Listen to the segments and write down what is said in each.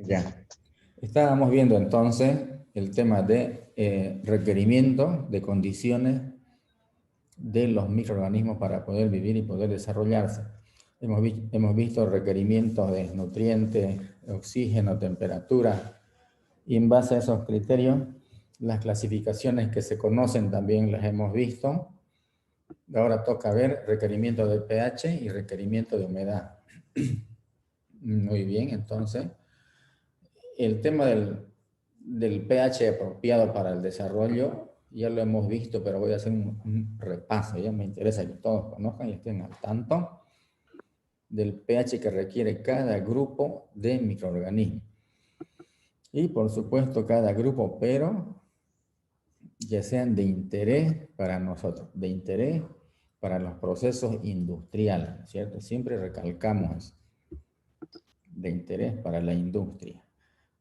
Ya. Estábamos viendo entonces el tema de requerimientos de condiciones de los microorganismos para poder vivir y poder desarrollarse. Hemos visto requerimientos de nutrientes, oxígeno, temperatura, y en base a esos criterios, las clasificaciones que se conocen también las hemos visto. Ahora toca ver requerimiento de pH y requerimiento de humedad. Muy bien, entonces, el tema del pH apropiado para el desarrollo, ya lo hemos visto, pero voy a hacer un repaso. Ya me interesa que todos conozcan y estén al tanto del pH que requiere cada grupo de microorganismos. Y por supuesto cada grupo, pero ya sean de interés para nosotros, de interés para los procesos industriales, ¿cierto? Siempre recalcamos eso, de interés para la industria.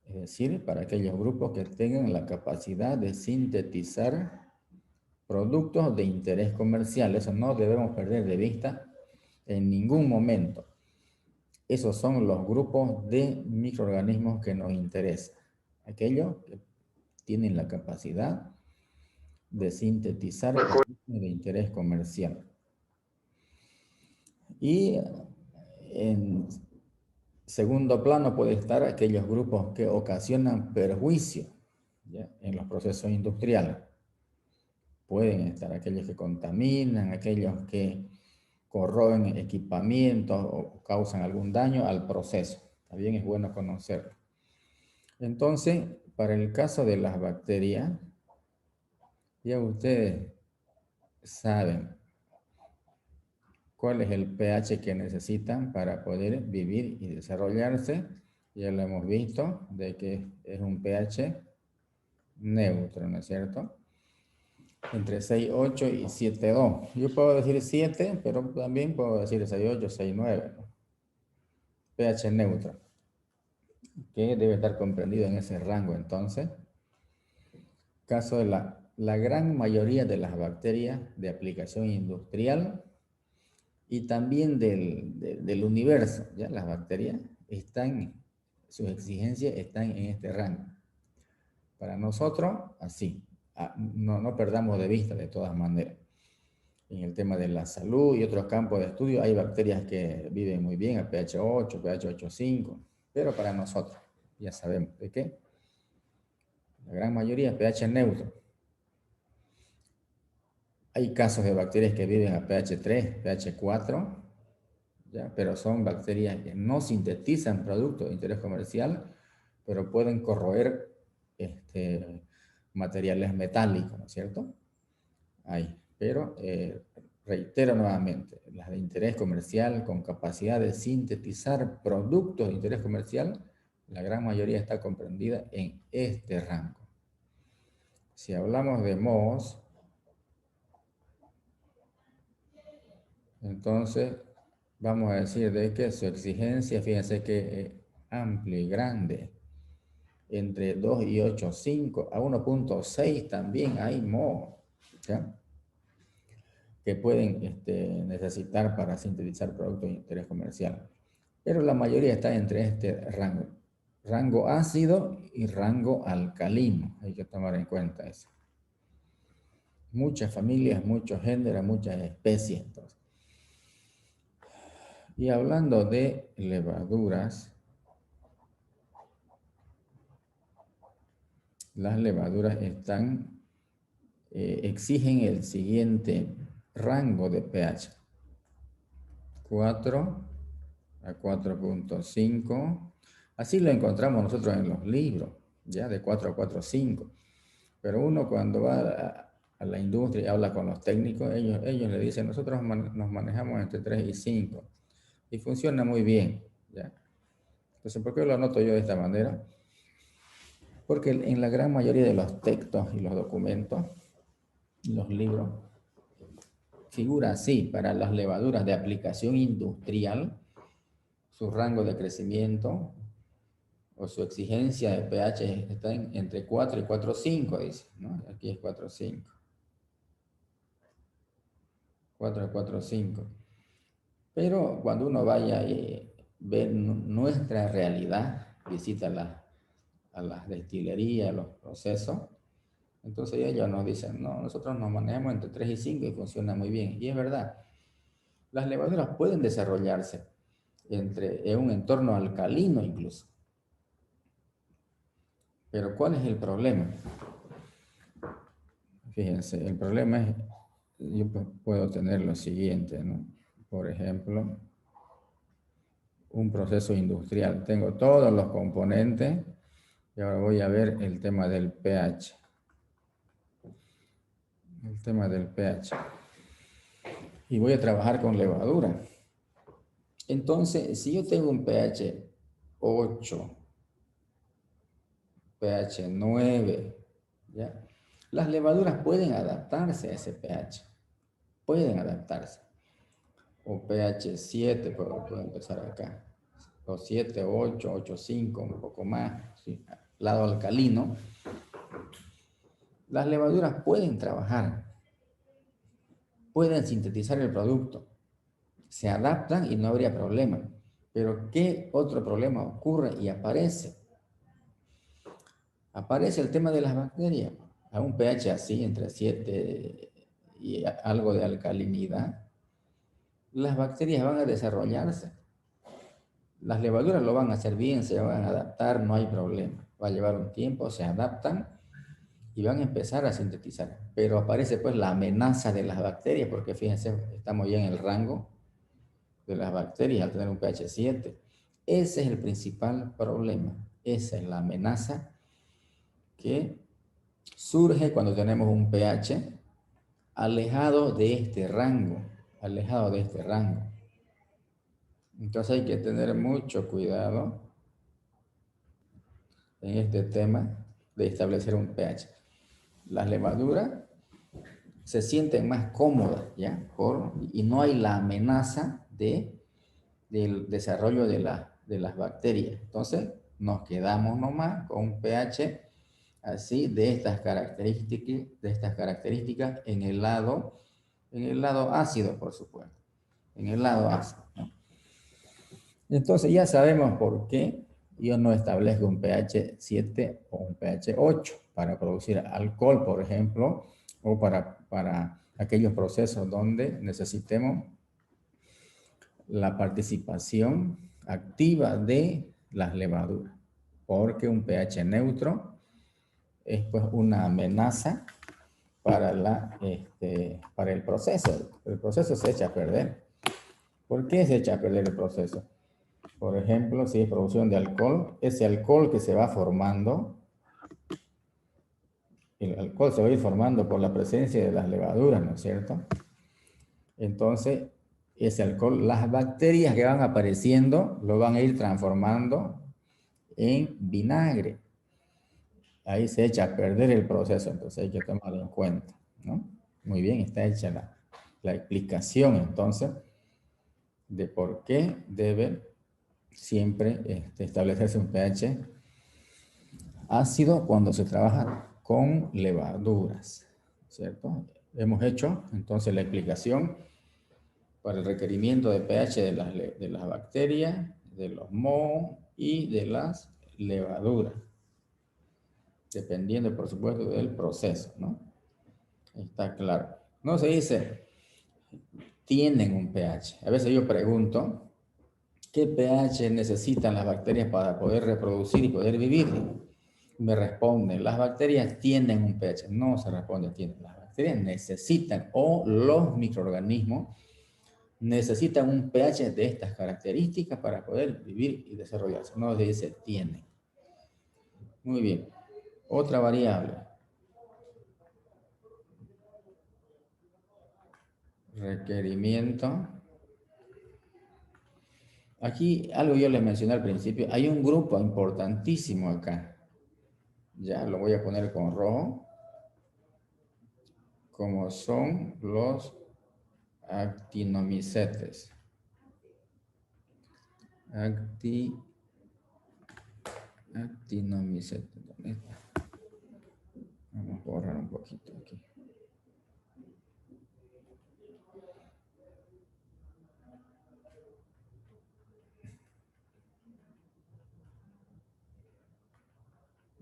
Es decir, para aquellos grupos que tengan la capacidad de sintetizar productos de interés comercial. Eso no debemos perder de vista en ningún momento. Esos son los grupos de microorganismos que nos interesan. Aquellos que tienen la capacidad de sintetizar productos de interés comercial. Y en segundo plano puede estar aquellos grupos que ocasionan perjuicio, ¿ya?, en los procesos industriales. Pueden estar aquellos que contaminan, aquellos que corroen equipamientos o causan algún daño al proceso. También es bueno conocerlo. Entonces, para el caso de las bacterias, ya ustedes saben cuál es el pH que necesitan para poder vivir y desarrollarse. Ya lo hemos visto, de que es un pH neutro, ¿no es cierto? Entre 6,8 y 7,2. Yo puedo decir 7, pero también puedo decir 6,8, 6,9, ¿no? pH neutro, que debe estar comprendido en ese rango. Entonces, caso de la gran mayoría de las bacterias de aplicación industrial y también del universo, ¿ya? Las bacterias están, sus exigencias están en este rango. Para nosotros, así, no perdamos de vista de todas maneras. En el tema de la salud y otros campos de estudio, hay bacterias que viven muy bien a pH 8, pH 8,5, pero para nosotros, ya sabemos de qué, la gran mayoría pH neutro. Hay casos de bacterias que viven a pH 3, pH 4, ¿ya? Pero son bacterias que no sintetizan productos de interés comercial, pero pueden corroer materiales metálicos, ¿no es cierto? Hay, pero reitero nuevamente, las de interés comercial con capacidad de sintetizar productos de interés comercial, la gran mayoría está comprendida en este rango. Si hablamos de mohos, entonces vamos a decir de que su exigencia, fíjense que es amplia y grande, entre 2 y 8,5 a 1,6 también hay mohos, ¿ya?, que pueden necesitar para sintetizar productos de interés comercial. Pero la mayoría está entre este rango, rango ácido y rango alcalino. Hay que tomar en cuenta eso. Muchas familias, muchos géneros, muchas especies. Entonces. Y hablando de levaduras, las levaduras exigen el siguiente rango de pH. 4 a 4,5. Así lo encontramos nosotros en los libros, ya de 4 a 4,5. Pero uno cuando va a la industria y habla con los técnicos, ellos le dicen, nosotros nos manejamos entre 3 y 5. Y funciona muy bien, ¿ya? Entonces, ¿por qué lo anoto yo de esta manera? Porque en la gran mayoría de los textos y los documentos, los libros, figura así: para las levaduras de aplicación industrial, su rango de crecimiento o su exigencia de pH está entre 4 y 4,5, dice, ¿no? Aquí es 4,5. 4 a 4,5. Pero cuando uno vaya y ve nuestra realidad, visita a las destilerías, a los procesos. Entonces ellos nos dicen, no, nosotros nos manejamos entre 3 y 5 y funciona muy bien. Y es verdad, las levaduras pueden desarrollarse en un entorno alcalino incluso. Pero ¿cuál es el problema? Fíjense, el problema es, yo puedo tener lo siguiente, ¿no? Por ejemplo, un proceso industrial. Tengo todos los componentes y ahora voy a ver el tema del pH. El tema del pH. Y voy a trabajar con levadura. Entonces, si yo tengo un pH 8, pH 9, ¿ya? Las levaduras pueden adaptarse a ese pH. Pueden adaptarse. O pH 7, puedo empezar acá. O 7, 8, 8, 5, un poco más. ¿Sí? Lado alcalino. Las levaduras pueden trabajar. Pueden sintetizar el producto. Se adaptan y no habría problema. Pero ¿qué otro problema ocurre y aparece? Aparece el tema de las bacterias. A un pH así, entre 7 y algo de alcalinidad, las bacterias van a desarrollarse. Las levaduras lo van a hacer bien, se van a adaptar, no hay problema. Va a llevar un tiempo, se adaptan y van a empezar a sintetizar. Pero aparece pues la amenaza de las bacterias, porque fíjense, estamos ya en el rango de las bacterias al tener un pH 7. Ese es el principal problema. Esa es la amenaza que surge cuando tenemos un pH alejado de este rango, alejado de este rango. Entonces hay que tener mucho cuidado en este tema de establecer un pH. Las levaduras se sienten más cómodas, ¿ya? Y no hay la amenaza del desarrollo de las bacterias. Entonces nos quedamos nomás con un pH así de estas características en el lado ácido, por supuesto, en el lado ácido, ¿no? Entonces ya sabemos por qué yo no establezco un pH 7 o un pH 8 para producir alcohol, por ejemplo, o para aquellos procesos donde necesitemos la participación activa de las levaduras, porque un pH neutro es pues una amenaza para el proceso. El proceso se echa a perder. ¿Por qué se echa a perder el proceso? Por ejemplo, si es producción de alcohol, ese alcohol que se va formando, el alcohol se va a ir formando por la presencia de las levaduras, ¿no es cierto? Entonces, ese alcohol, las bacterias que van apareciendo, lo van a ir transformando en vinagre. Ahí se echa a perder el proceso, entonces hay que tomarlo en cuenta, ¿no? Muy bien, está hecha la explicación, entonces, de por qué debe siempre establecerse un pH ácido cuando se trabaja con levaduras, ¿cierto? Hemos hecho entonces la explicación para el requerimiento de pH de las bacterias, de los mohos y de las levaduras, dependiendo, por supuesto, del proceso, ¿no? Está claro. No se dice, tienen un pH. A veces yo pregunto, ¿qué pH necesitan las bacterias para poder reproducir y poder vivir? Me responden, las bacterias tienen un pH. No se responde, tienen. Las bacterias necesitan, o los microorganismos necesitan un pH de estas características para poder vivir y desarrollarse. No se dice tienen. Muy bien. Otra variable. Requerimiento. Aquí algo yo les mencioné al principio. Hay un grupo importantísimo acá. Ya lo voy a poner con rojo. Como son los actinomicetes. Actinomicetes. ¿Dónde está? Vamos a borrar un poquito aquí.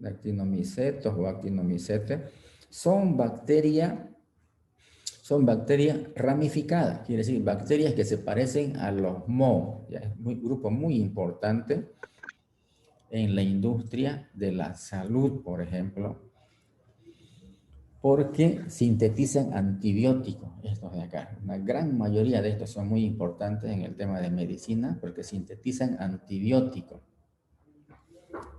actinomicetos o actinomicetes, son bacterias ramificadas, quiere decir bacterias que se parecen a los mohos. Ya es un grupo muy importante en la industria de la salud, por ejemplo, porque sintetizan antibióticos, estos de acá. Una gran mayoría de estos son muy importantes en el tema de medicina porque sintetizan antibióticos.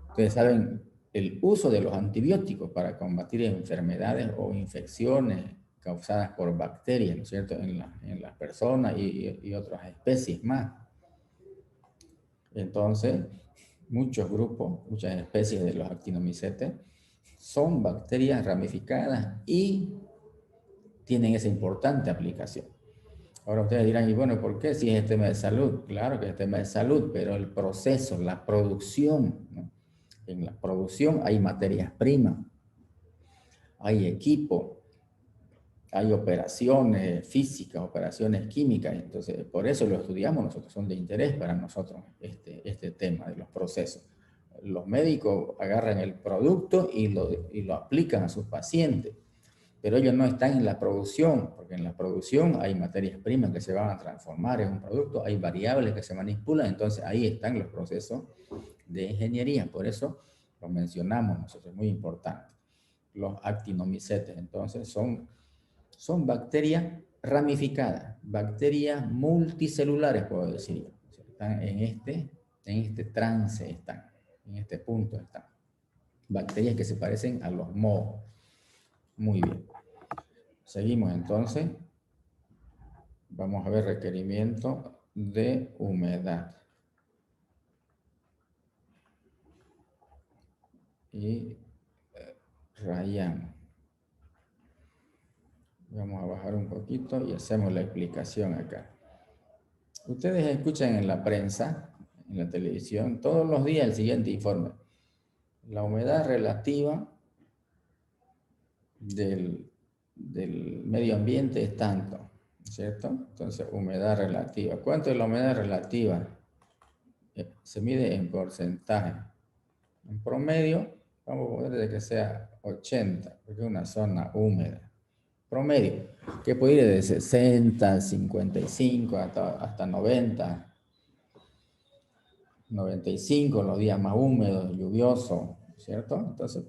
Ustedes saben el uso de los antibióticos para combatir enfermedades o infecciones causadas por bacterias, ¿no es cierto?, en las personas y otras especies más. Entonces, muchos grupos, muchas especies de los actinomicetes son bacterias ramificadas y tienen esa importante aplicación. Ahora ustedes dirán, y bueno, ¿por qué si es tema de salud? Claro que es tema de salud, pero el proceso, la producción, ¿no? En la producción hay materias primas, hay equipo, hay operaciones físicas, operaciones químicas, entonces por eso lo estudiamos nosotros, son de interés para nosotros este tema de los procesos. Los médicos agarran el producto y lo aplican a sus pacientes, pero ellos no están en la producción, porque en la producción hay materias primas que se van a transformar en un producto, hay variables que se manipulan, entonces ahí están los procesos de ingeniería, por eso lo mencionamos nosotros, es muy importante. Los actinomicetes, entonces, son bacterias ramificadas, bacterias multicelulares, puedo decir. Están en este trance, están, en este punto están. Bacterias que se parecen a los mohos. Muy bien. Seguimos entonces. Vamos a ver requerimiento de humedad. Y rayamos. Vamos a bajar un poquito y hacemos la explicación acá. Ustedes escuchan en la prensa, en la televisión, todos los días el siguiente informe. La humedad relativa del medio ambiente es tanto, ¿cierto? Entonces, humedad relativa. ¿Cuánto es la humedad relativa? Se mide en porcentaje. En promedio, vamos a poner de que sea 80, porque es una zona húmeda. Promedio, que puede ir de 60, 55 hasta 90, 95, los días más húmedos, lluviosos, ¿cierto? Entonces,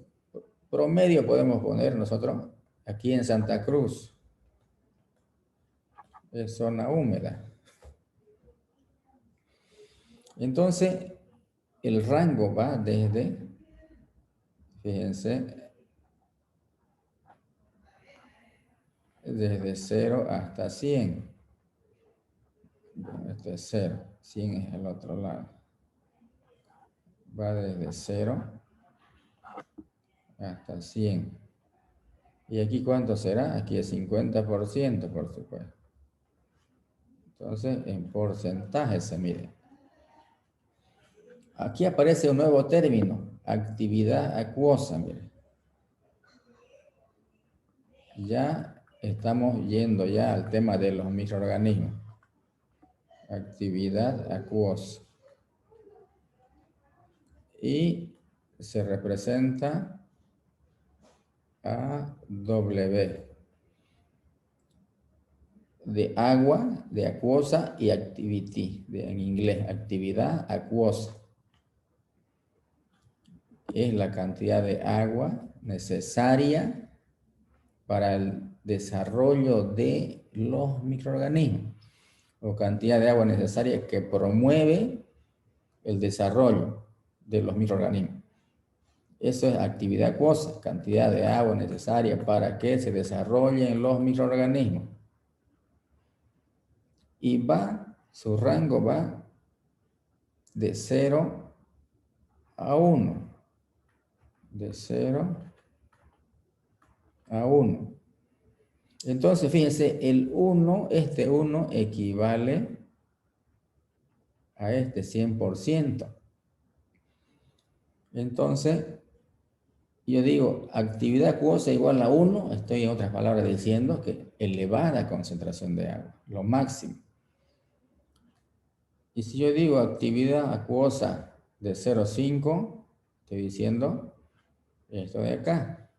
promedio podemos poner nosotros aquí en Santa Cruz, es zona húmeda. Entonces, el rango va desde, fíjense, desde 0 hasta 100. Bueno, esto es 0, 100 es el otro lado. Va desde 0 hasta 100. ¿Y aquí cuánto será? Aquí es 50%, por supuesto. Entonces, en porcentaje se mide. Aquí aparece un nuevo término, actividad acuosa, miren. Ya estamos yendo ya al tema de los microorganismos. Actividad acuosa. Y se representa a W. De agua, de acuosa y activity, en inglés, actividad acuosa. Es la cantidad de agua necesaria para el desarrollo de los microorganismos, o cantidad de agua necesaria que promueve el desarrollo de los microorganismos. Eso es actividad acuosa, cantidad de agua necesaria para que se desarrollen los microorganismos. Y su rango va de 0 a 1. De 0 a 1. Entonces, fíjense, el 1, este 1 equivale a este 100%. Entonces, yo digo, actividad acuosa igual a 1, estoy en otras palabras diciendo que elevada concentración de agua, lo máximo. Y si yo digo actividad acuosa de 0,5, estoy diciendo Esto de acá,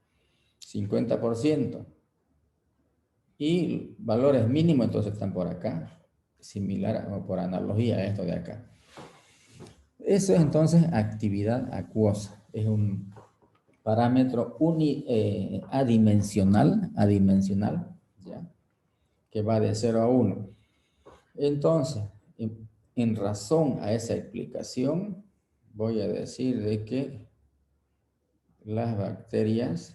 50%. Y valores mínimos entonces están por acá, similar o por analogía a esto de acá. Eso es entonces actividad acuosa. Es un parámetro adimensional, ¿ya? Que va de 0 a 1. Entonces, en razón a esa explicación, voy a decir de que las bacterias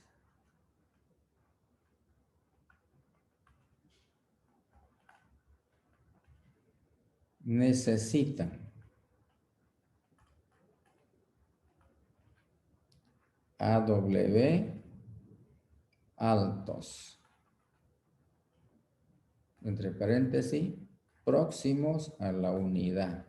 necesitan AW altos, entre paréntesis, próximos a la unidad.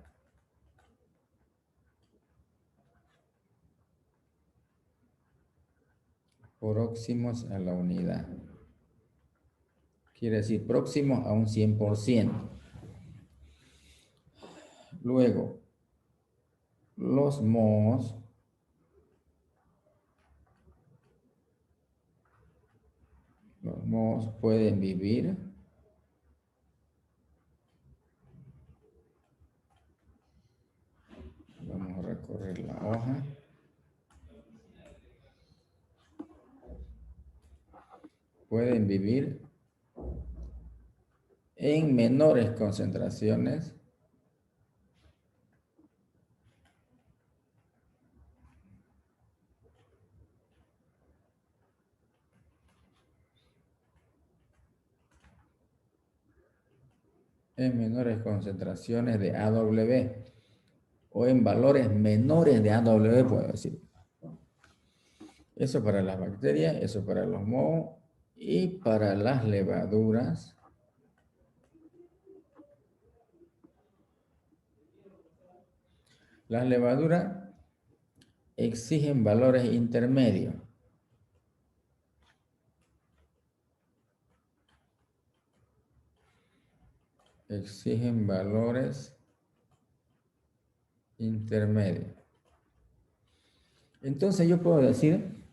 Próximos a la unidad. Quiere decir próximos a un 100%. Luego, los mohos pueden vivir vamos a recorrer la hoja. Pueden vivir en menores concentraciones de AW o en valores menores de AW, puedo decir. Eso para las bacterias, eso para los mohos y para las levaduras. Las levaduras exigen valores intermedios. Exigen valores intermedios. Entonces yo puedo decir,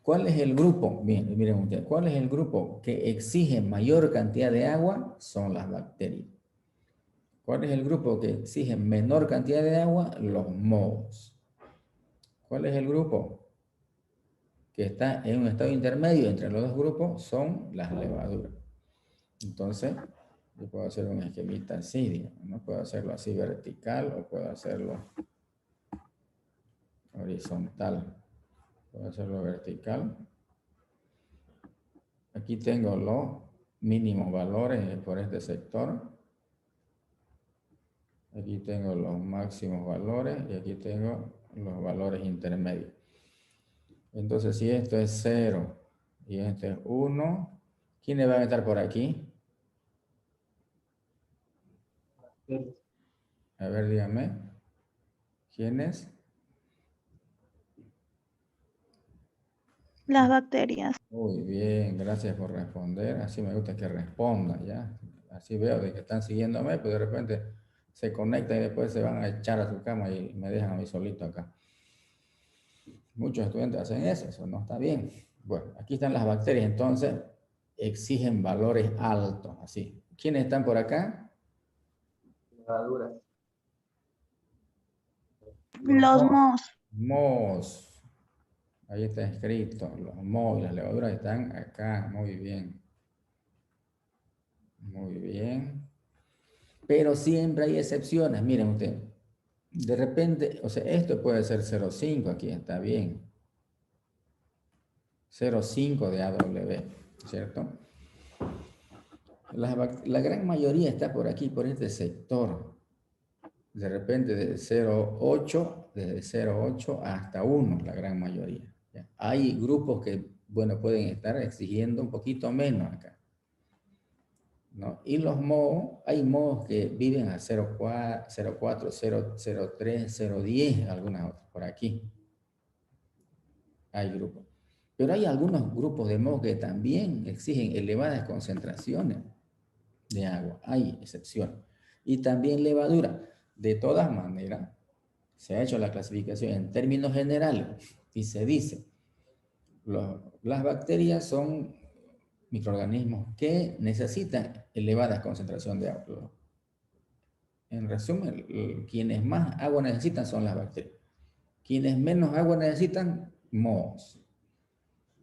¿cuál es el grupo? Bien, miren ustedes, ¿cuál es el grupo que exige mayor cantidad de agua? Son las bacterias. ¿Cuál es el grupo que exige menor cantidad de agua? Los mohos. ¿Cuál es el grupo que está en un estado intermedio entre los dos grupos? Son las levaduras. Entonces, yo puedo hacer un esquemita así, digamos, ¿no? Puedo hacerlo así vertical o puedo hacerlo horizontal. Puedo hacerlo vertical. Aquí tengo los mínimos valores por este sector. Aquí tengo los máximos valores y aquí tengo los valores intermedios. Entonces, si esto es 0 y esto es 1, ¿quiénes van a estar por aquí? A ver, dígame. ¿Quiénes? Las bacterias. Muy bien, gracias por responder. Así me gusta que respondan, ¿ya? Así veo de que están siguiéndome, pues de repente se conectan y después se van a echar a su cama y me dejan a mí solito acá. Muchos estudiantes hacen eso no está bien. Bueno, aquí están las bacterias, entonces exigen valores altos, así. ¿Quiénes están por acá? Levaduras. Los mohos. Mohos. Ahí está escrito, los mohos y las levaduras están acá, muy bien. Muy bien. Pero siempre hay excepciones, miren ustedes. De repente, o sea, esto puede ser 0,5 aquí, está bien. 0,5 de AW, ¿cierto? La gran mayoría está por aquí, por este sector. De repente de 0,8, desde 0,8 hasta 1, la gran mayoría. ¿Ya? Hay grupos que, bueno, pueden estar exigiendo un poquito menos acá, ¿no? Y los mohos, hay mohos que viven a 0,4, 0,4, 0,3, 0,10, algunas otras, por aquí. Hay grupos. Pero hay algunos grupos de mohos que también exigen elevadas concentraciones de agua. Hay excepciones. Y también levadura. De todas maneras, se ha hecho la clasificación en términos generales Y se dice, las bacterias son microorganismos que necesitan elevadas concentraciones de agua. En resumen, quienes más agua necesitan son las bacterias. Quienes menos agua necesitan, mohos.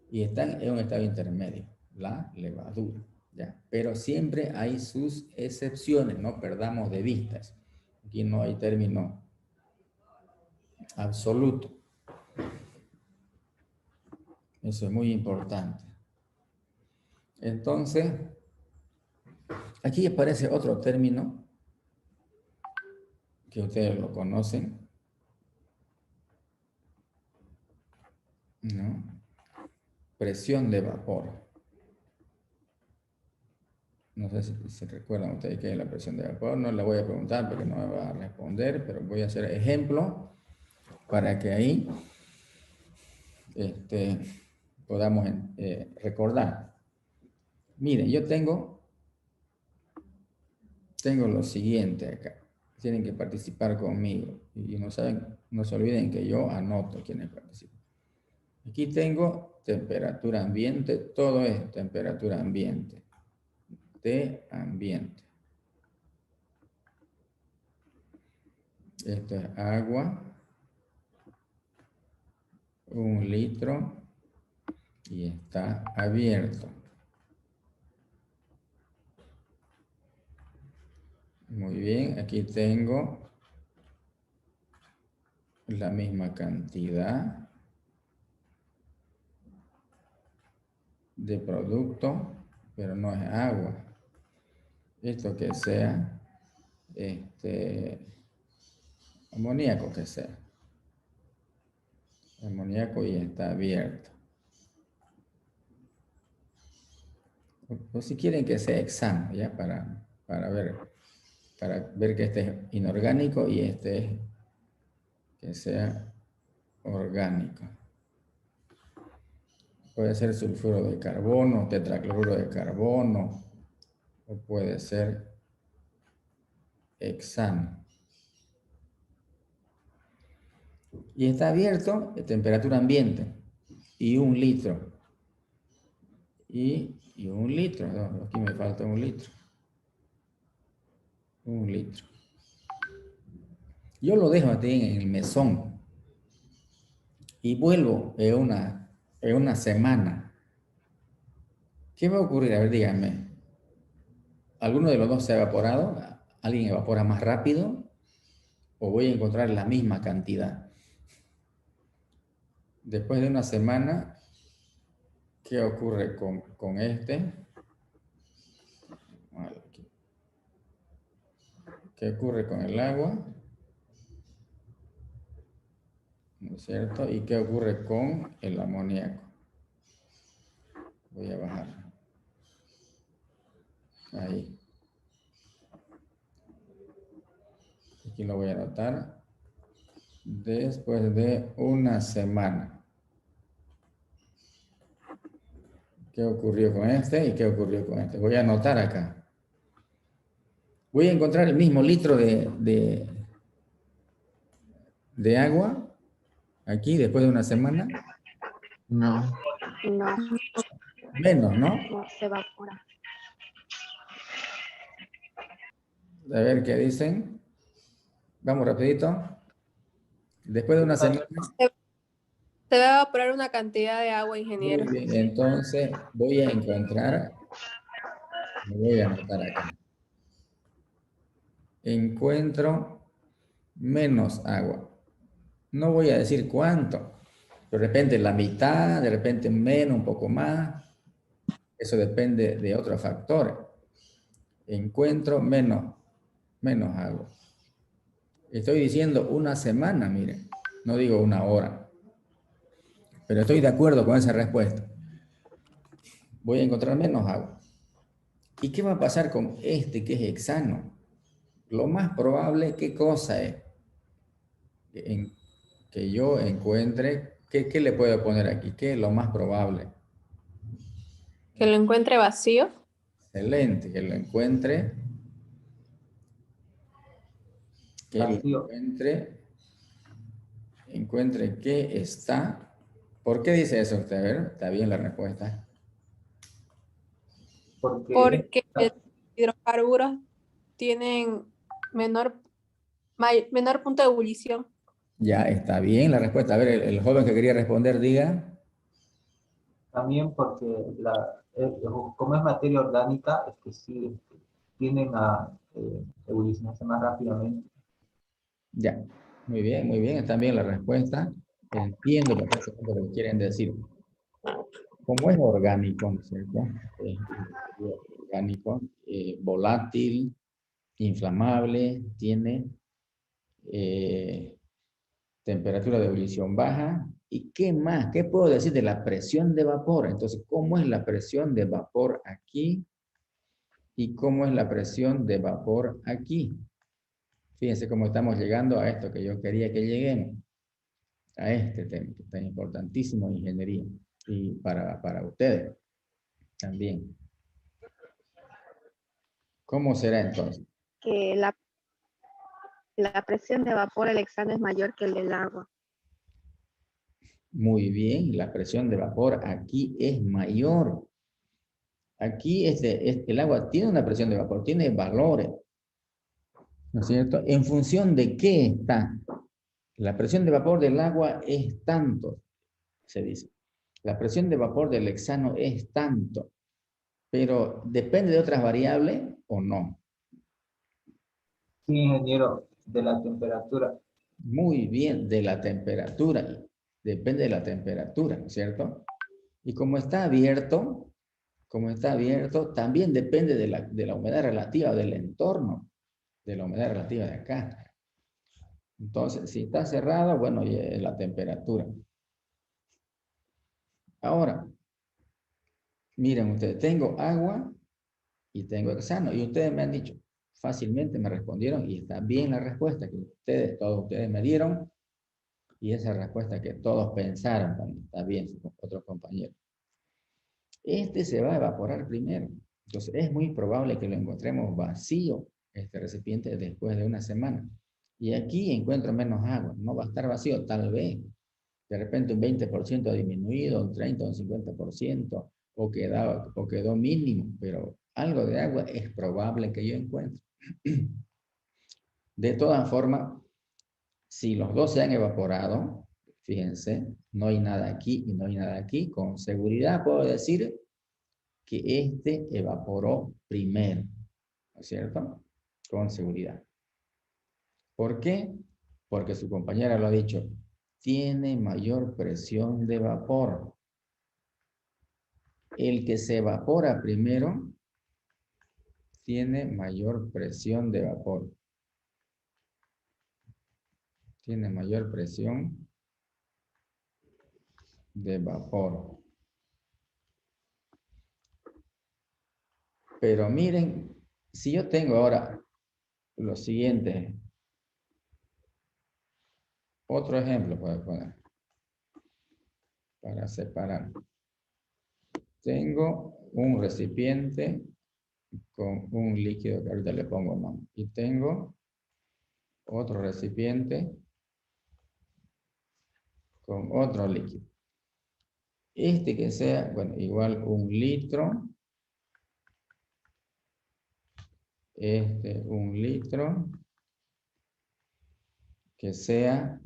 Y están en un estado intermedio, la levadura. ¿Ya? Pero siempre hay sus excepciones, no perdamos de vista. Aquí no hay término absoluto. Eso es muy importante. Entonces, aquí aparece otro término que ustedes lo conocen, ¿no? Presión de vapor. No sé si se recuerdan ustedes qué es la presión de vapor. No le voy a preguntar porque no me va a responder, pero voy a hacer ejemplo para que ahí podamos recordar. Miren, yo tengo lo siguiente acá. Tienen que participar conmigo. Y no se olviden que yo anoto quienes participan. Aquí tengo temperatura ambiente. Todo es temperatura ambiente. De ambiente. Esto es agua. 1 litro. Y está abierto. Muy bien, aquí tengo la misma cantidad de producto, pero no es agua. Esto que sea, amoníaco que sea. Amoníaco y está abierto. O si quieren que sea hexano, ya para ver que este es inorgánico y este es que sea orgánico. Puede ser sulfuro de carbono, tetracloruro de carbono, o puede ser hexano. Y está abierto de temperatura ambiente y 1 litro. Y 1 litro, no, aquí me falta 1 litro. 1 litro. Yo lo dejo aquí en el mesón y vuelvo en una semana. ¿Qué va a ocurrir? A ver, díganme. ¿Alguno de los dos se ha evaporado? ¿Alguien evapora más rápido? ¿O voy a encontrar la misma cantidad? Después de una semana, ¿qué ocurre con este? ¿Qué ocurre con el agua? ¿No es cierto? ¿Y qué ocurre con el amoníaco? Voy a bajar. Ahí. Aquí lo voy a anotar. Después de una semana. ¿Qué ocurrió con este y qué ocurrió con este? Voy a anotar acá. Voy a encontrar el mismo litro de agua aquí después de una semana. No. No, Menos, ¿no? no se evapora. A ver qué dicen. Vamos rapidito. Después de una semana. Se va a evaporar una cantidad de agua, Muy ingeniero. bien, entonces voy a encontrar, me voy a anotar acá. Encuentro menos agua. No voy a decir cuánto. De repente la mitad, de repente menos, un poco más. Eso depende de otros factores. Encuentro menos agua. Estoy diciendo una semana, miren. No digo una hora. Pero estoy de acuerdo con esa respuesta. Voy a encontrar menos agua. ¿Y qué va a pasar con este que es hexano? Lo más probable, ¿qué cosa es? Que yo encuentre, ¿qué le puedo poner aquí? ¿Qué es lo más probable? Que lo encuentre vacío. Excelente, que lo encuentre. Que lo Vacío. encuentre que está ¿Por qué dice eso usted? A ver, está bien la respuesta. Porque Porque los hidrocarburos tienen menor, menor punto de ebullición. Ya está bien la respuesta. A ver, el joven que quería responder, diga. también porque como es materia orgánica, es que sí tienden a evolucionarse más rápidamente. Ya, muy bien, está bien la respuesta. Entiendo perfectamente lo que quieren decir. Como es orgánico, ¿no es cierto? Es orgánico, volátil, inflamable, tiene eh, temperatura de ebullición baja. ¿Y qué más? ¿Qué puedo decir de la presión de vapor? Entonces, ¿cómo es la presión de vapor aquí? ¿Y cómo es la presión de vapor aquí? Fíjense cómo estamos llegando a esto que yo quería que lleguemos, a este tema, que está importantísimo en ingeniería y para ustedes también. ¿Cómo será entonces? Que la presión de vapor del hexano es mayor que el del agua. Muy bien, la presión de vapor aquí es mayor. Aquí el agua tiene una presión de vapor, tiene valores, ¿no es cierto? ¿En función de qué está? La presión de vapor del agua es tanto, se dice. La presión de vapor del hexano es tanto, pero ¿depende de otras variables o no? Sí, ingeniero, de la temperatura. Muy bien, de la temperatura. Depende de la temperatura, ¿no es cierto? Y como está abierto, también depende de la humedad relativa del entorno, de la humedad relativa de acá. Entonces, si está cerrado, bueno, ya es la temperatura. Ahora, miren ustedes, tengo agua y tengo hexano. Y ustedes me han dicho, fácilmente me respondieron, y está bien la respuesta que todos ustedes me dieron, y esa respuesta que todos pensaron también, está bien, otros compañeros. Este se va a evaporar primero. Entonces, es muy probable que lo encontremos vacío, este recipiente, después de una semana. Y aquí encuentro menos agua. No va a estar vacío, tal vez. De repente un 20% ha disminuido, un 30, un 50%, o quedó mínimo, pero algo de agua es probable que yo encuentre. De todas formas, si los dos se han evaporado, fíjense, no hay nada aquí y no hay nada aquí, con seguridad puedo decir que este evaporó primero, ¿no es cierto? Con seguridad. ¿Por qué? Porque su compañera lo ha dicho, tiene mayor presión de vapor. El que se evapora primero tiene mayor presión de vapor. Tiene mayor presión de vapor. Pero miren, si yo tengo ahora lo siguiente, otro ejemplo puedo poner para separar. Tengo un recipiente con un líquido que ahorita le pongo nombre. Y tengo otro recipiente con otro líquido. Este que sea, bueno, igual 1 litro. Este 1 litro. Que sea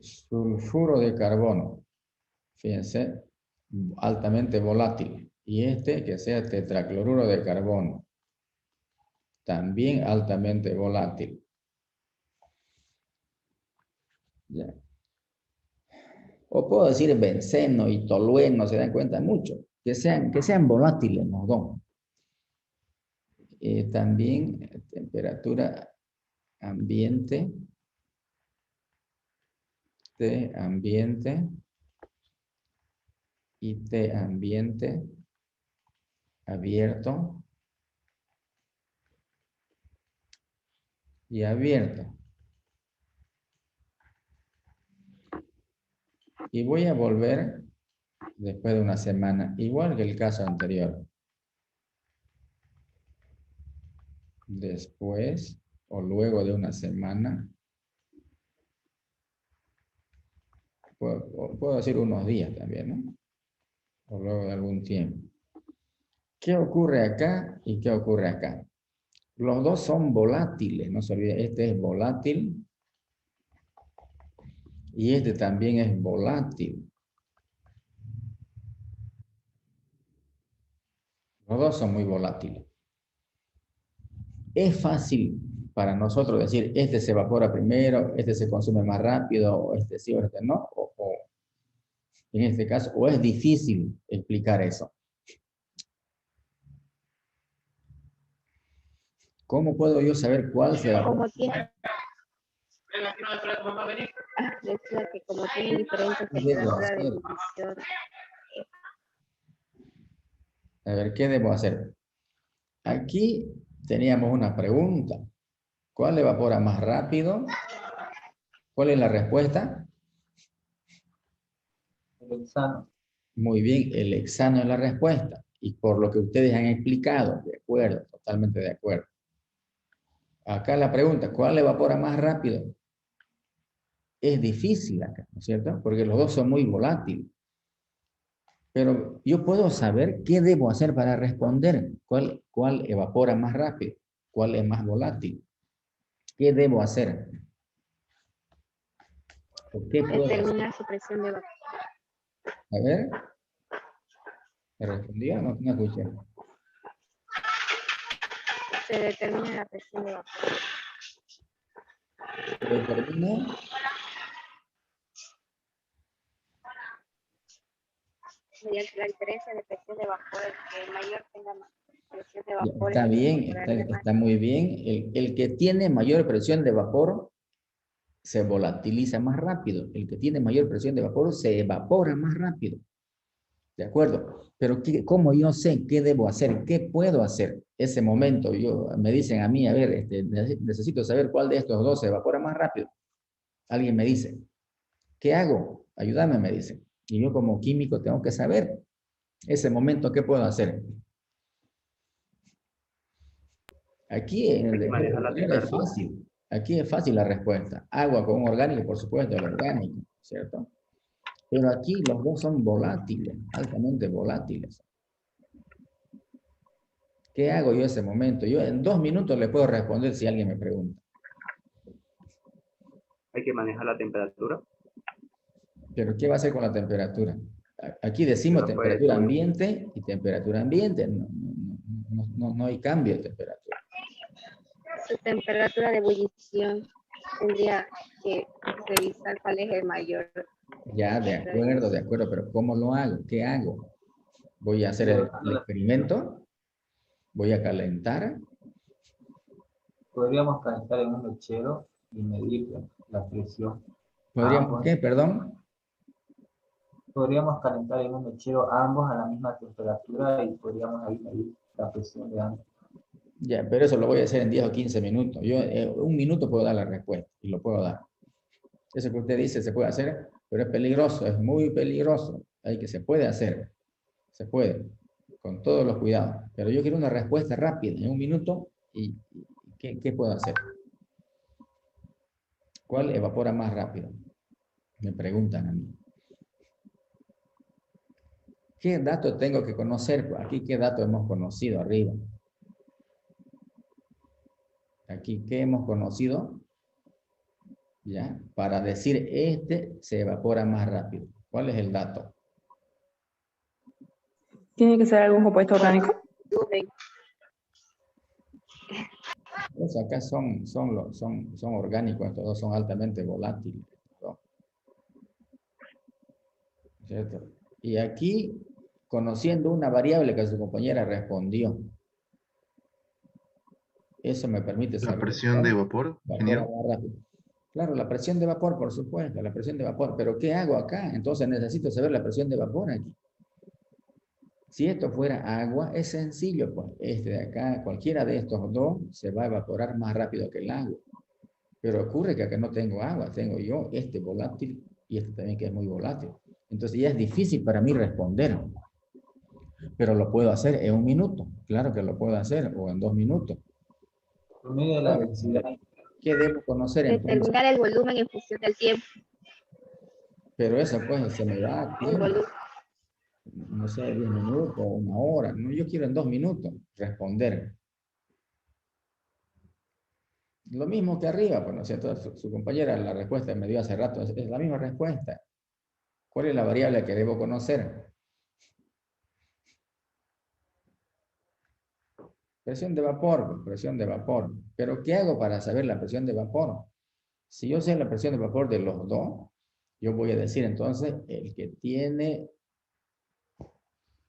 sulfuro de carbono. Fíjense, altamente volátil. Y este que sea tetracloruro de carbono. También altamente volátil. Ya. O puedo decir benceno y tolueno, se dan cuenta mucho. Que sean volátiles los dos. También temperatura ambiente. T ambiente. Y T ambiente abierto. Y abierto. Y voy a volver después de una semana, igual que el caso anterior. Después o luego de una semana, Puedo decir unos días también, ¿no? O luego de algún tiempo. ¿Qué ocurre acá y qué ocurre acá? Los dos son volátiles, no se olviden, este es volátil y este también es volátil. Los dos son muy volátiles. Es fácil para nosotros decir, este se evapora primero, este se consume más rápido, o este sí o este no, o en este caso, o es difícil explicar eso. ¿Cómo puedo yo saber cuál se evapora? Como tiene, decía que como tienen diferentes ¿Qué debo temperaturas de hacer? ebullición, A ver, ¿qué debo hacer? Aquí teníamos una pregunta. ¿Cuál evapora más rápido? ¿Cuál es la respuesta? El hexano. Muy bien, el hexano es la respuesta. Y por lo que ustedes han explicado, de acuerdo, totalmente de acuerdo. Acá la pregunta, ¿cuál evapora más rápido? Es difícil acá, ¿no es cierto? Porque los dos son muy volátiles. Pero yo puedo saber qué debo hacer para responder. ¿Cuál evapora más rápido? ¿Cuál es más volátil? ¿Qué debo hacer? ¿O qué puedo hacer? determinar su presión de vapor. A ver. ¿Me respondió? No, no escuché. Se determina la presión de vapor. Determina Mediante la diferencia de presión de vapor, el que mayor tenga más presión de Ya, vapor. está es el que bien, evaporaría más. está muy bien. El que tiene mayor presión de vapor se volatiliza más rápido. El que tiene mayor presión de vapor se evapora más rápido. ¿De acuerdo? Pero ¿cómo yo sé qué debo hacer? ¿Qué puedo hacer? Ese momento, me dicen a mí, a ver, necesito saber cuál de estos dos se evapora más rápido. Alguien me dice, ¿qué hago? Ayúdame, me dice. Y yo como químico tengo que saber ese momento qué puedo hacer. Aquí en el de es fácil. Aquí es fácil la respuesta. Agua con un orgánico, por supuesto, el orgánico, ¿cierto? Pero aquí los dos son volátiles, altamente volátiles. ¿Qué hago yo en ese momento? Yo en 2 minutos le puedo responder si alguien me pregunta. Hay que manejar la temperatura. ¿Pero qué va a hacer con la temperatura? Aquí decimos Pero temperatura pues, ambiente y temperatura ambiente. No hay cambio de temperatura. Su temperatura de ebullición tendría que revisar cuál es el mayor. Ya, de acuerdo, pero ¿cómo lo hago? ¿Qué hago? ¿Voy a hacer el experimento? ¿Voy a calentar? Podríamos calentar en un mechero y medir la presión. ¿Podríamos qué? Perdón. Podríamos calentar en un mechero ambos a la misma temperatura y podríamos ahí medir la presión de ambos. Ya, pero eso lo voy a hacer en 10 o 15 minutos. Yo en 1 minuto puedo dar la respuesta y lo puedo dar. Eso que usted dice se puede hacer, pero es peligroso, es muy peligroso. Se puede hacer, se puede, con todos los cuidados. Pero yo quiero una respuesta rápida, en 1 minuto, y ¿qué puedo hacer? ¿Cuál evapora más rápido? Me preguntan a mí. ¿Qué datos tengo que conocer? Aquí, ¿qué datos hemos conocido arriba? Aquí, ¿qué hemos conocido? ¿Ya? Para decir, este se evapora más rápido. ¿Cuál es el dato? ¿Tiene que ser algún compuesto orgánico? Pues acá son orgánicos, estos dos son altamente volátiles, ¿no? ¿Cierto? Y aquí, conociendo una variable que su compañera respondió, eso me permite saber. ¿La presión de vapor, ingeniero? Más rápido. Claro, la presión de vapor, por supuesto, la presión de vapor. Pero ¿qué hago acá? Entonces necesito saber la presión de vapor aquí. Si esto fuera agua, es sencillo, pues. Este de acá, cualquiera de estos dos, se va a evaporar más rápido que el agua. Pero ocurre que acá no tengo agua, tengo yo este volátil y este también que es muy volátil. Entonces ya es difícil para mí responder. Pero lo puedo hacer en 1 minuto. Claro que lo puedo hacer, o en 2 minutos. Promedio de la densidad. ¿Qué debo conocer entonces? Determinar el volumen en función del tiempo. Pero eso pues se me va a un tiempo, volumen. no sé, 10 minutos, una hora. No, yo quiero en 2 minutos responder. Lo mismo que arriba, pues, ¿no es cierto? Su compañera, la respuesta que me dio hace rato, es la misma respuesta. ¿Cuál es la variable que debo conocer? Presión de vapor, pues, presión de vapor. Pero ¿qué hago para saber la presión de vapor? Si yo sé la presión de vapor de los dos, yo voy a decir entonces, el que tiene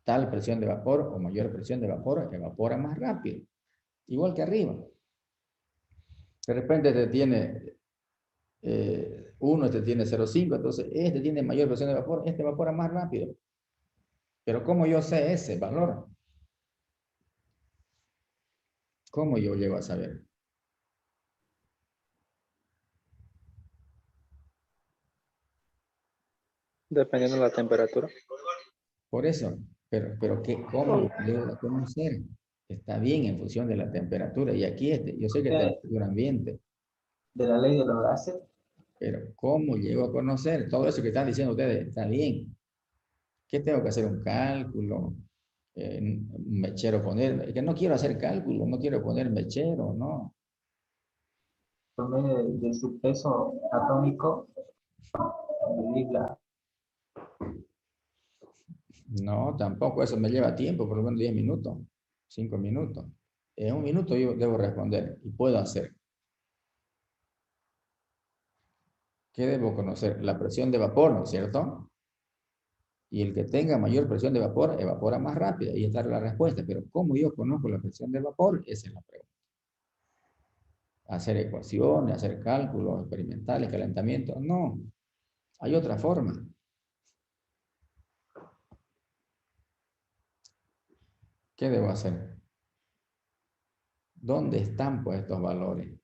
tal presión de vapor o mayor presión de vapor, evapora más rápido. Igual que arriba. De repente te tiene 1, este tiene 0,5, entonces este tiene mayor presión de vapor, este evapora más rápido. Pero ¿cómo yo sé ese valor? ¿Cómo yo llego a saber? Dependiendo de la temperatura. Por eso, pero ¿cómo lo llego a conocer? Está bien en función de la temperatura. Y aquí yo sé que es temperatura ambiente. De la ley de los gases. Pero ¿cómo llego a conocer? Todo eso que están diciendo ustedes está bien. ¿Qué tengo que hacer? ¿Un cálculo? ¿Un mechero poner? Es que no quiero hacer cálculo, no quiero poner mechero, no. Por medio de su peso atómico, medir la. No, tampoco. Eso me lleva tiempo, por lo menos 10 minutos, 5 minutos. En 1 minuto yo debo responder y puedo hacer. ¿Qué debo conocer? La presión de vapor, ¿no es cierto? Y el que tenga mayor presión de vapor, evapora más rápido. Y esta es la respuesta. Pero ¿cómo yo conozco la presión de vapor? Esa es la pregunta. Hacer ecuaciones, hacer cálculos experimentales, calentamiento. No. Hay otra forma. ¿Qué debo hacer? ¿Dónde están pues estos valores?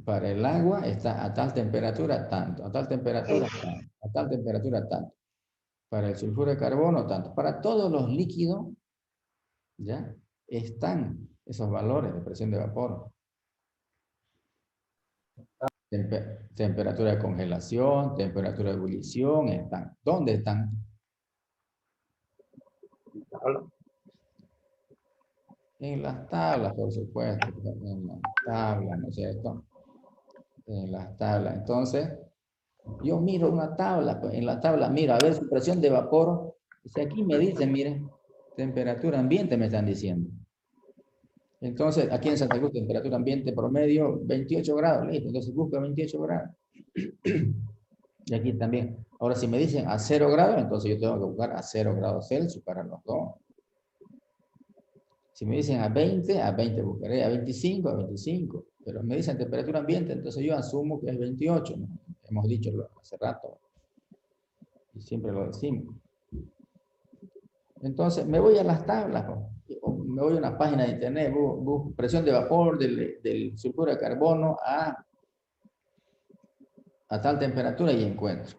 Para el agua está a tal temperatura tanto, a tal temperatura tanto, a tal temperatura tanto. Para el sulfuro de carbono tanto. Para todos los líquidos, ¿ya? Están esos valores de presión de vapor. Temperatura de congelación, temperatura de ebullición, están. ¿Dónde están? En las tablas, por supuesto. En las tablas, ¿no es cierto? En las tablas. Entonces, yo miro una tabla, pues, en la tabla miro a ver su presión de vapor. Si aquí me dicen, miren, temperatura ambiente me están diciendo. Entonces, aquí en Santa Cruz, temperatura ambiente promedio 28 grados, listo. Entonces busca 28 grados. Y aquí también. Ahora, si me dicen a 0 grados, entonces yo tengo que buscar a 0 grados Celsius para los dos. Si me dicen a 20 buscaré, a 25, a 25. Pero me dicen temperatura ambiente, entonces yo asumo que es 28, ¿no? Hemos dicho hace rato. Y siempre lo decimos. Entonces, me voy a las tablas, o me voy a una página de internet, busco presión de vapor del sulfuro de carbono a tal temperatura y encuentro.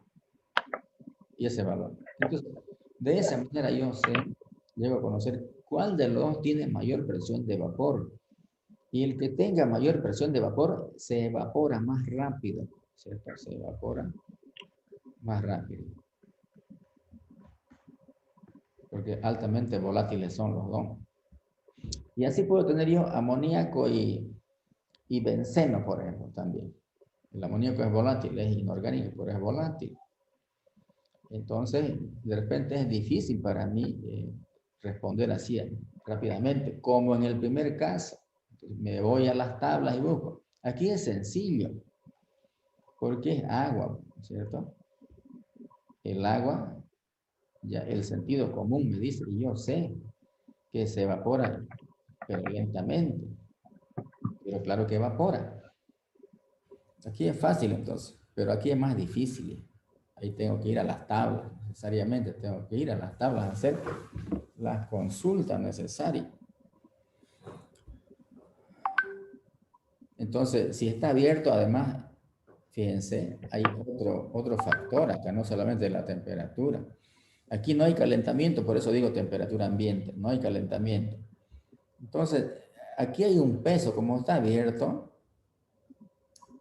Y ese valor. Entonces, de esa manera yo llego a conocer cuál de los dos tiene mayor presión de vapor. Y el que tenga mayor presión de vapor se evapora más rápido, ¿cierto? Se evapora más rápido. Porque altamente volátiles son los dos. Y así puedo tener yo amoníaco y benceno, por ejemplo, también. El amoníaco es volátil, es inorgánico, pero es volátil. Entonces, de repente es difícil para mí responder así rápidamente, como en el primer caso. Entonces, me voy a las tablas y busco. Aquí es sencillo, porque es agua, ¿cierto? El agua, ya el sentido común me dice, y yo sé que se evapora, pero lentamente. Pero claro que evapora. Aquí es fácil entonces, pero aquí es más difícil. Ahí tengo que ir a las tablas, necesariamente tengo que ir a las tablas a hacer las consultas necesarias. Entonces, si está abierto, además, fíjense, hay otro factor acá, no solamente la temperatura. Aquí no hay calentamiento, por eso digo temperatura ambiente, no hay calentamiento. Entonces, aquí hay un peso, como está abierto,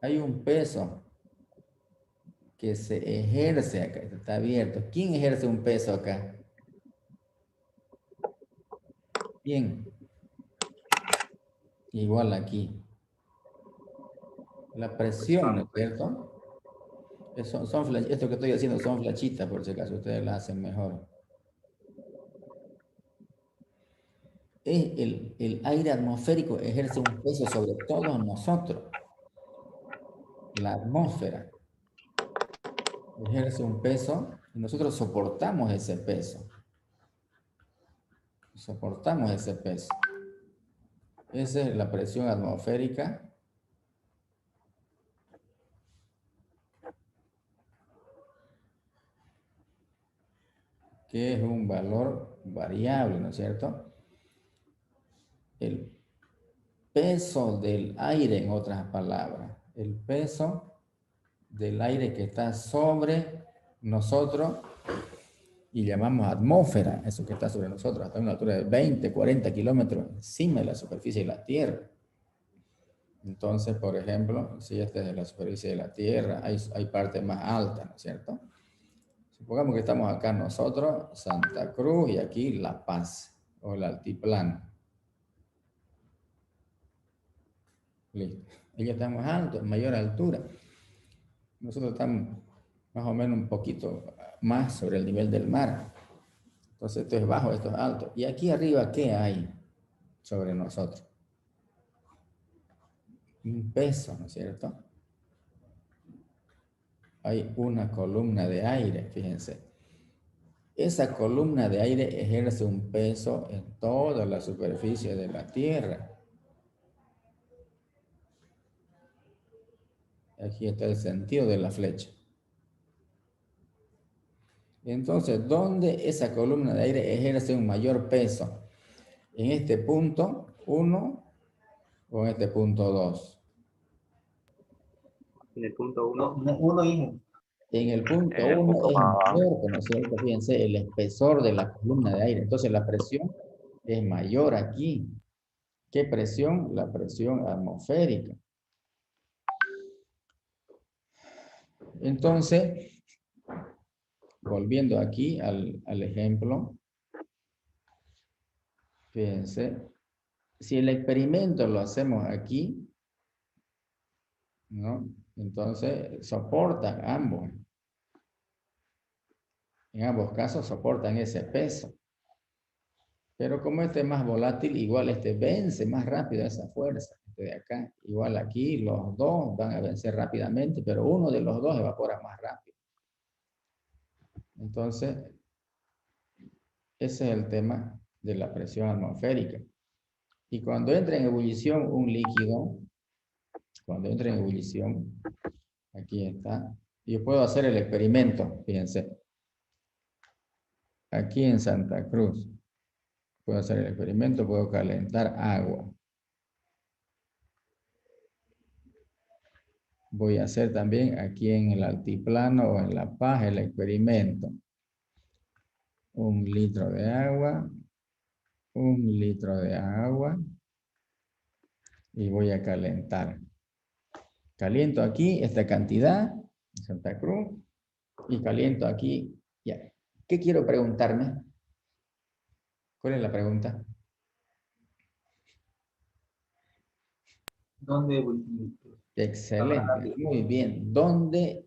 hay un peso que se ejerce acá, está abierto. ¿Quién ejerce un peso acá? ¿Quién? Igual aquí. La presión, ¿no es cierto? Esto que estoy haciendo son flechitas, por si acaso ustedes la hacen mejor. El aire atmosférico ejerce un peso sobre todos nosotros. La atmósfera ejerce un peso y nosotros soportamos ese peso. Soportamos ese peso. Esa es la presión atmosférica. Que es un valor variable, ¿no es cierto? El peso del aire, en otras palabras. El peso del aire que está sobre nosotros y llamamos atmósfera, eso que está sobre nosotros, hasta una altura de 20, 40 kilómetros encima de la superficie de la Tierra. Entonces, por ejemplo, si esta es de la superficie de la Tierra, hay partes más altas, ¿no es cierto? Supongamos que estamos acá nosotros, Santa Cruz, y aquí La Paz, o el altiplano. Listo. Ellos están más altos, mayor altura. Nosotros estamos más o menos un poquito más sobre el nivel del mar. Entonces esto es bajo, esto es alto. Y aquí arriba, ¿qué hay sobre nosotros? Un peso, ¿no es cierto? Hay una columna de aire, fíjense. Esa columna de aire ejerce un peso en toda la superficie de la Tierra. Aquí está el sentido de la flecha. Entonces, ¿dónde esa columna de aire ejerce un mayor peso? ¿En este punto 1 o en este punto 2? En el punto 1. Uno y En el punto En el 1 punto es más mayor, ¿no es cierto? Fíjense, el espesor de la columna de aire. Entonces, la presión es mayor aquí. ¿Qué presión? La presión atmosférica. Entonces, volviendo aquí al ejemplo, fíjense, si el experimento lo hacemos aquí, ¿no? Entonces, soportan ambos. En ambos casos soportan ese peso. Pero como este es más volátil, igual este vence más rápido esa fuerza. Este de acá, igual aquí los dos van a vencer rápidamente, pero uno de los dos evapora más rápido. Entonces, ese es el tema de la presión atmosférica. Y cuando entra en ebullición un líquido, cuando entra en ebullición, aquí está, yo puedo hacer el experimento, fíjense. Aquí en Santa Cruz, puedo hacer el experimento, puedo calentar agua. Voy a hacer también aquí en el altiplano o en La Paz el experimento. 1 litro de agua, 1 litro de agua y voy a calentar. Caliento aquí esta cantidad en Santa Cruz y caliento aquí. Ya. ¿Qué quiero preguntarme? ¿Cuál es la pregunta? ¿Dónde? Excelente, muy bien. ¿Dónde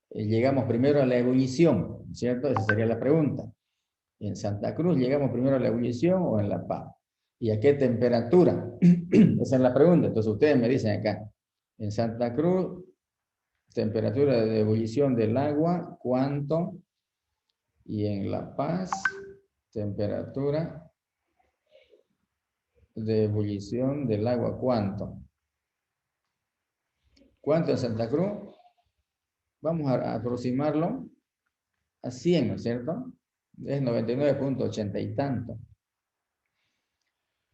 llegamos primero a la ebullición? ¿Cierto? Esa sería la pregunta. ¿En Santa Cruz llegamos primero a la ebullición o en La Paz? ¿Y a qué temperatura? Esa es la pregunta. Entonces ustedes me dicen acá. En Santa Cruz, temperatura de ebullición del agua, ¿cuánto? Y en La Paz, temperatura de ebullición del agua, ¿cuánto? ¿Cuánto en Santa Cruz? Vamos a aproximarlo a 100, ¿no es cierto? Es 99.80 y tanto.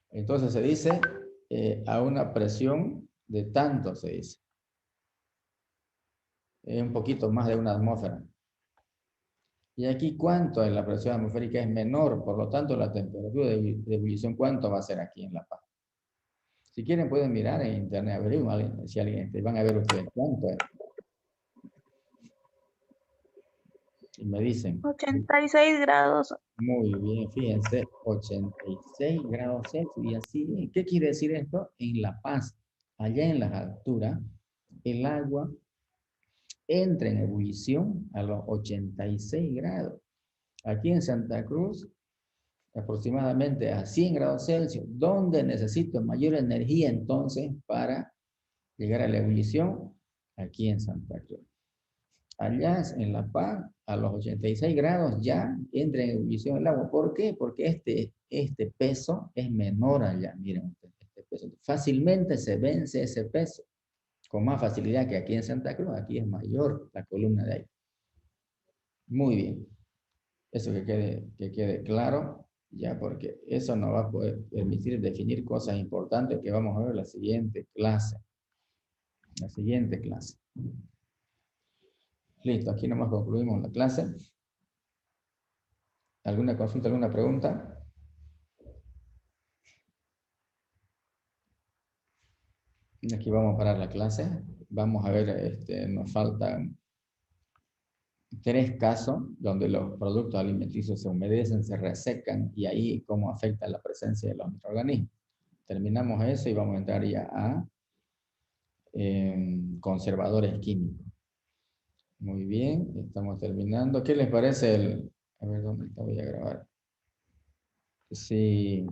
Entonces se dice a una presión de tanto, se dice. Es un poquito más de una atmósfera. Y aquí, ¿cuánto en la presión atmosférica es menor? Por lo tanto, la temperatura de ebullición, ¿cuánto va a ser aquí en La Paz? Si quieren pueden mirar en internet, averiguar si alguien, van a ver ustedes cuánto es. Y me dicen. 86 grados. Muy bien, fíjense, 86 grados Celsius y así. ¿Qué quiere decir esto? En La Paz, allá en las alturas, el agua entra en ebullición a los 86 grados. Aquí en Santa Cruz, aproximadamente a 100 grados Celsius, donde necesito mayor energía entonces para llegar a la ebullición, aquí en Santa Cruz. Allá en La Paz, a los 86 grados ya entra en ebullición el agua. ¿Por qué? Porque este peso es menor allá. Miren ustedes, este peso. Fácilmente se vence ese peso con más facilidad que aquí en Santa Cruz. Aquí es mayor la columna de aire. Muy bien. Eso que quede claro, ya, porque eso nos va a poder permitir definir cosas importantes que vamos a ver en la siguiente clase. La siguiente clase. Listo, aquí nomás concluimos la clase. ¿Alguna consulta, alguna pregunta? Aquí vamos a parar la clase. Vamos a ver, nos faltan 3 casos donde los productos alimenticios se humedecen, se resecan y ahí cómo afecta la presencia de los microorganismos. Terminamos eso y vamos a entrar ya a conservadores químicos. Muy bien, estamos terminando. ¿Qué les parece a ver dónde está? Voy a grabar. Sí.